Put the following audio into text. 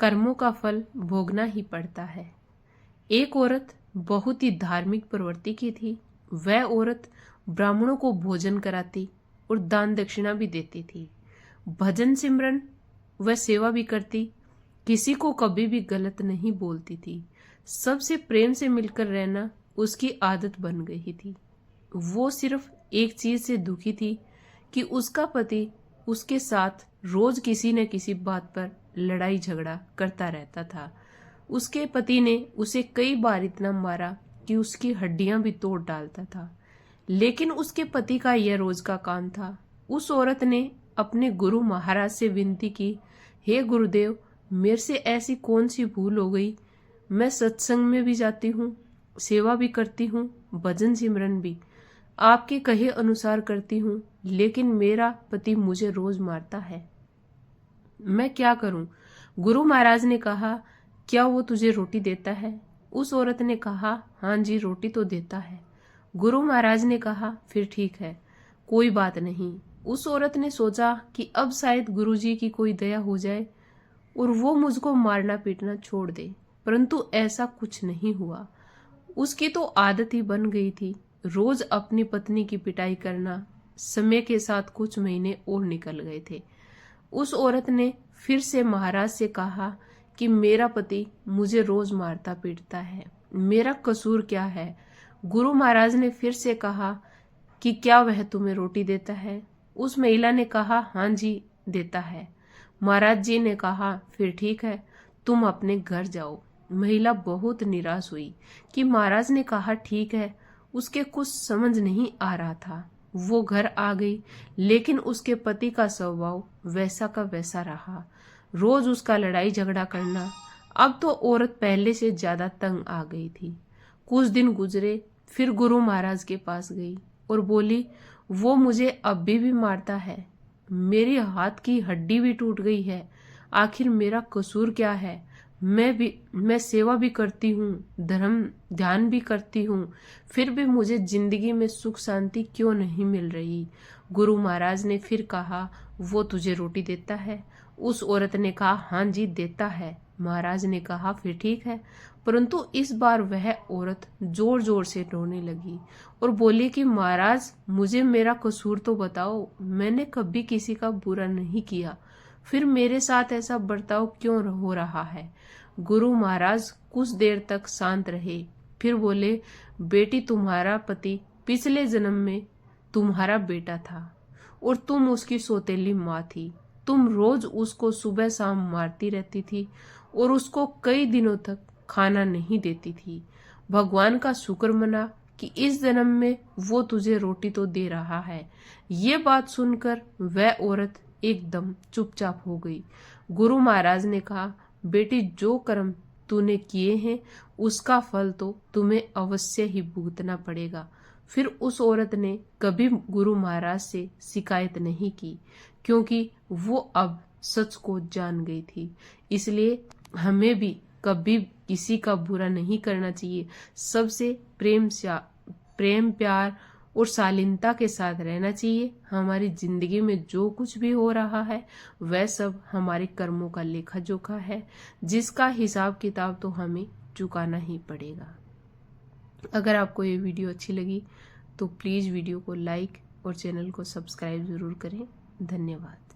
कर्मों का फल भोगना ही पड़ता है। एक औरत बहुत ही धार्मिक प्रवृत्ति की थी। वह औरत ब्राह्मणों को भोजन कराती और दान दक्षिणा भी देती थी। भजन सिमरन वह सेवा भी करती, किसी को कभी भी गलत नहीं बोलती थी। सबसे प्रेम से मिलकर रहना उसकी आदत बन गई थी। वो सिर्फ एक चीज से दुखी थी कि उसका पति उसके साथ रोज किसी न किसी बात पर लड़ाई झगड़ा करता रहता था। उसके पति ने उसे कई बार इतना मारा कि उसकी हड्डियां भी तोड़ डालता था, लेकिन उसके पति का यह रोज का काम था। उस औरत ने अपने गुरु महाराज से विनती की, हे गुरुदेव, मेरे से ऐसी कौन सी भूल हो गई? मैं सत्संग में भी जाती हूँ, सेवा भी करती हूँ, भजन सिमरन भी आपके कहे अनुसार करती हूँ, लेकिन मेरा पति मुझे रोज मारता है। मैं क्या करूं? गुरु महाराज ने कहा, क्या वो तुझे रोटी देता है? उस औरत ने कहा, हाँ जी, रोटी तो देता है। गुरु महाराज ने कहा, फिर ठीक है, कोई बात नहीं। उस औरत ने सोचा कि अब शायद गुरुजी की कोई दया हो जाए और वो मुझको मारना पीटना छोड़ दे, परंतु ऐसा कुछ नहीं हुआ। उसकी तो आदत ही बन गई थी रोज अपनी पत्नी की पिटाई करना। समय के साथ कुछ महीने और निकल गए थे। उस औरत ने फिर से महाराज से कहा कि मेरा पति मुझे रोज मारता पीटता है, मेरा कसूर क्या है? गुरु महाराज ने फिर से कहा कि क्या वह तुम्हें रोटी देता है? उस महिला ने कहा, हाँ जी, देता है। महाराज जी ने कहा, फिर ठीक है, तुम अपने घर जाओ। महिला बहुत निराश हुई कि महाराज ने कहा ठीक है। उसके कुछ समझ नहीं आ रहा था। वो घर आ गई, लेकिन उसके पति का स्वभाव वैसा का वैसा रहा। रोज उसका लड़ाई झगड़ा करना। अब तो औरत पहले से ज्यादा तंग आ गई थी। कुछ दिन गुजरे, फिर गुरु महाराज के पास गई और बोली, वो मुझे अब भी मारता है, मेरी हाथ की हड्डी भी टूट गई है, आखिर मेरा कसूर क्या है? मैं सेवा भी करती हूँ, धर्म ध्यान भी करती हूँ, फिर भी मुझे जिंदगी में सुख शांति क्यों नहीं मिल रही? गुरु महाराज ने फिर कहा, वो तुझे रोटी देता है? उस औरत ने कहा, हाँ जी, देता है। महाराज ने कहा, फिर ठीक है। परंतु इस बार वह औरत जोर जोर से रोने लगी और बोली कि महाराज, मुझे मेरा कसूर तो बताओ, मैंने कभी किसी का बुरा नहीं किया, फिर मेरे साथ ऐसा बर्ताव क्यों हो रहा है? गुरु महाराज कुछ देर तक शांत रहे, फिर बोले, बेटी, तुम्हारा पति पिछले जन्म में तुम्हारा बेटा था और तुम उसकी सौतेली माँ थी। तुम रोज उसको सुबह शाम मारती रहती थी और उसको कई दिनों तक खाना नहीं देती थी। भगवान का शुक्र मना कि इस जन्म में वो तुझे रोटी तो दे रहा है। ये बात सुनकर वह औरत एकदम चुपचाप हो गई। गुरु महाराज ने कहा, बेटी, जो कर्म तूने किए हैं उसका फल तो तुम्हें अवश्य ही भुगतना पड़ेगा। फिर उस औरत ने कभी गुरु महाराज से शिकायत नहीं की, क्योंकि वो अब सच को जान गई थी। इसलिए हमें भी कभी किसी का बुरा नहीं करना चाहिए। सबसे प्रेम प्यार और शालीनता के साथ रहना चाहिए। हमारी जिंदगी में जो कुछ भी हो रहा है वह सब हमारे कर्मों का लेखा जोखा है, जिसका हिसाब किताब तो हमें चुकाना ही पड़ेगा। अगर आपको ये वीडियो अच्छी लगी तो प्लीज़ वीडियो को लाइक और चैनल को सब्सक्राइब जरूर करें। धन्यवाद।